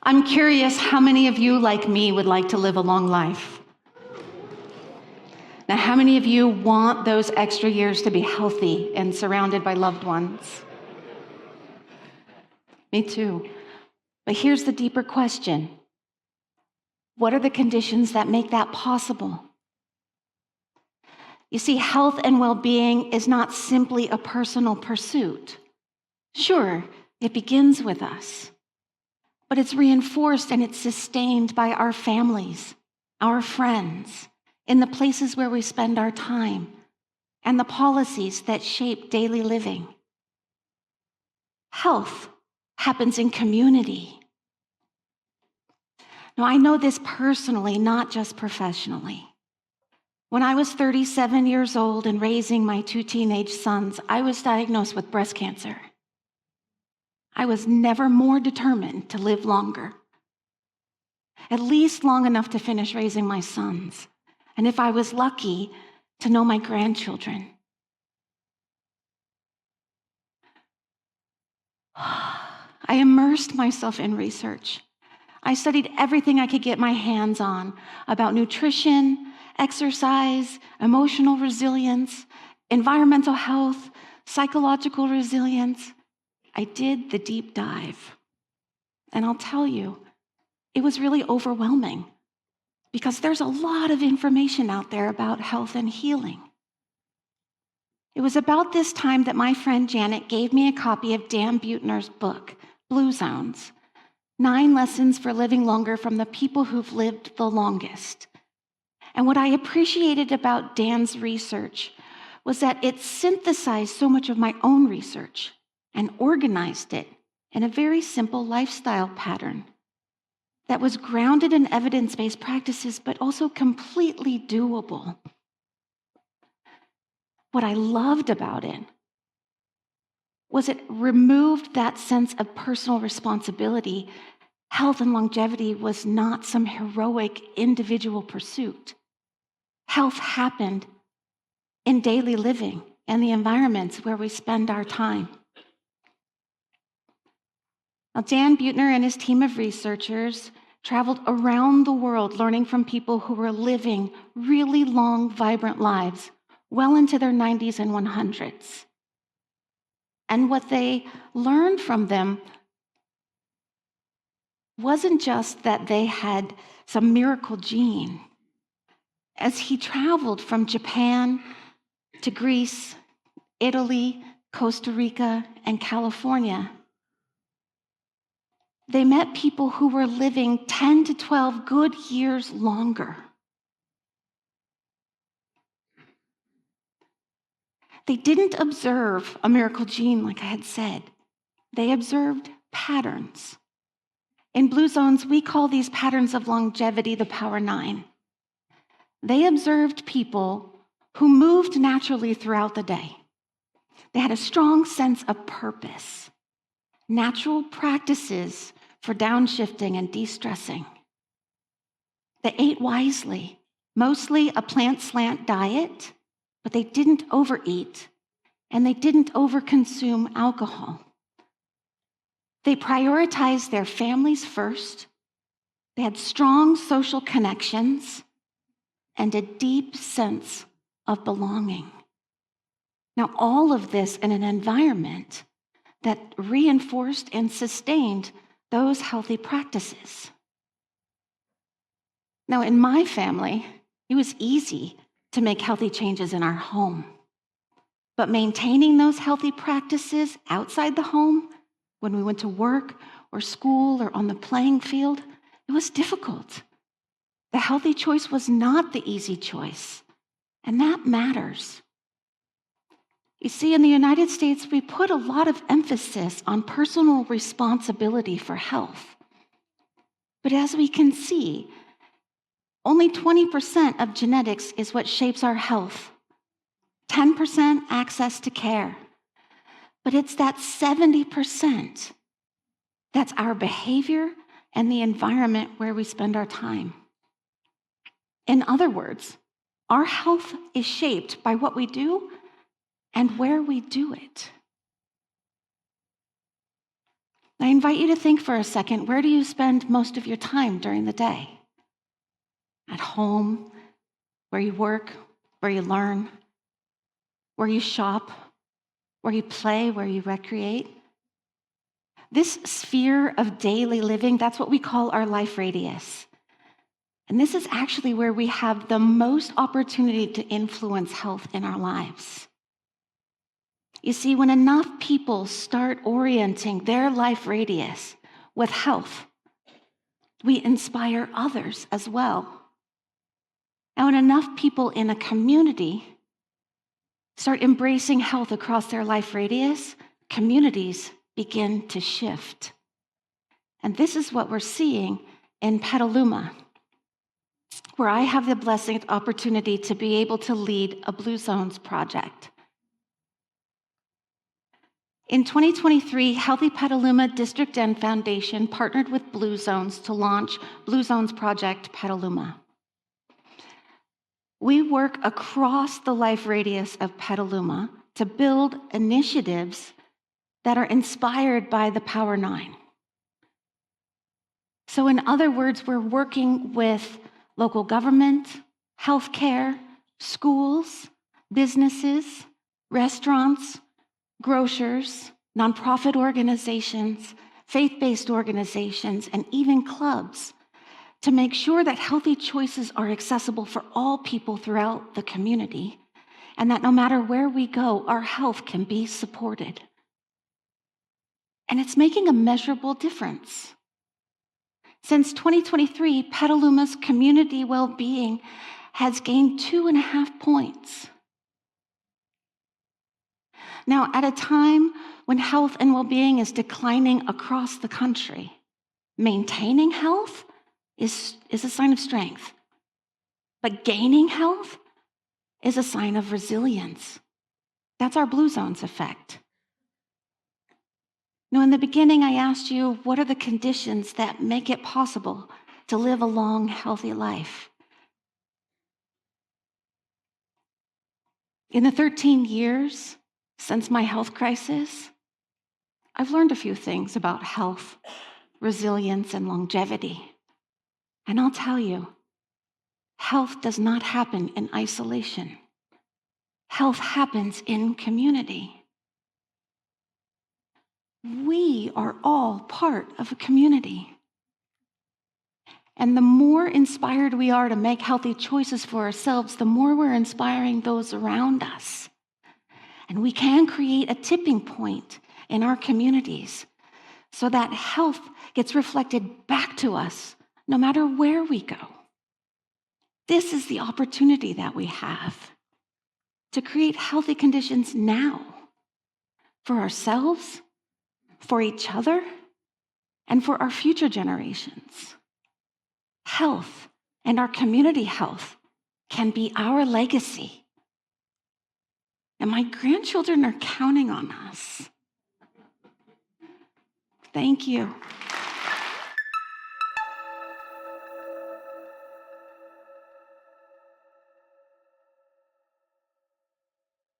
I'm curious how many of you, like me, would like to live a long life? Now, how many of you want those extra years to be healthy and surrounded by loved ones? Me too. But here's the deeper question. What are the conditions that make that possible? You see, health and well-being is not simply a personal pursuit. Sure, it begins with us, but it's reinforced and it's sustained by our families, our friends, in the places where we spend our time, and the policies that shape daily living. Health happens in community. Now, I know this personally, not just professionally. When I was 37 years old and raising my 2 teenage sons, I was diagnosed with breast cancer. I was never more determined to live longer, at least long enough to finish raising my sons, and if I was lucky, to know my grandchildren. I immersed myself in research. I studied everything I could get my hands on about nutrition, exercise, emotional resilience, environmental health, psychological resilience. I did the deep dive. And I'll tell you, it was really overwhelming because there's a lot of information out there about health and healing. It was about this time that my friend Janet gave me a copy of Dan Buettner's book, Blue Zones, 9 Lessons for Living Longer from the People Who've Lived the Longest. And what I appreciated about Dan's research was that it synthesized so much of my own research and organized it in a very simple lifestyle pattern that was grounded in evidence-based practices, but also completely doable. What I loved about it was it removed that sense of personal responsibility. Health and longevity was not some heroic individual pursuit. Health happened in daily living and the environments where we spend our time. Now, Dan Buettner and his team of researchers traveled around the world learning from people who were living really long, vibrant lives, well into their 90s and 100s. And what they learned from them wasn't just that they had some miracle gene. As he traveled from Japan to Greece, Italy, Costa Rica, and California, they met people who were living 10 to 12 good years longer. They didn't observe a miracle gene, like I had said. They observed patterns. In Blue Zones, we call these patterns of longevity the Power 9. They observed people who moved naturally throughout the day. They had a strong sense of purpose, natural practices for downshifting and de-stressing. They ate wisely, mostly a plant slant diet, but they didn't overeat and they didn't overconsume alcohol. They prioritized their families first. They had strong social connections and a deep sense of belonging. Now, all of this in an environment that reinforced and sustained those healthy practices. Now, in my family, it was easy to make healthy changes in our home. But maintaining those healthy practices outside the home, when we went to work or school or on the playing field, it was difficult. The healthy choice was not the easy choice, and that matters. You see, in the United States, we put a lot of emphasis on personal responsibility for health. But as we can see, only 20% of genetics is what shapes our health, 10% access to care. But it's that 70% that's our behavior and the environment where we spend our time. In other words, our health is shaped by what we do and where we do it. I invite you to think for a second, where do you spend most of your time during the day? At home, where you work, where you learn, where you shop, where you play, where you recreate. This sphere of daily living, that's what we call our life radius. And this is actually where we have the most opportunity to influence health in our lives. You see, when enough people start orienting their life radius with health, we inspire others as well. And when enough people in a community start embracing health across their life radius, communities begin to shift. And this is what we're seeing in Petaluma, where I have the blessed opportunity to be able to lead a Blue Zones project. In 2023, Healthy Petaluma District and Foundation partnered with Blue Zones to launch Blue Zones Project Petaluma. We work across the life radius of Petaluma to build initiatives that are inspired by the Power Nine. So in other words, we're working with local government, healthcare, schools, businesses, restaurants, grocers, nonprofit organizations, faith-based organizations, and even clubs to make sure that healthy choices are accessible for all people throughout the community, and that no matter where we go, our health can be supported. And it's making a measurable difference. Since 2023, Petaluma's community well-being has gained 2.5 points. Now, at a time when health and well-being is declining across the country, maintaining health is a sign of strength. But gaining health is a sign of resilience. That's our Blue Zones effect. Now, in the beginning, I asked you, what are the conditions that make it possible to live a long, healthy life? In the 13 years since my health crisis, I've learned a few things about health, resilience, and longevity. And I'll tell you, health does not happen in isolation. Health happens in community. We are all part of a community. And the more inspired we are to make healthy choices for ourselves, the more we're inspiring those around us. And we can create a tipping point in our communities so that health gets reflected back to us no matter where we go. This is the opportunity that we have to create healthy conditions now for ourselves, for each other, and for our future generations. Health and our community health can be our legacy. And my grandchildren are counting on us. Thank you.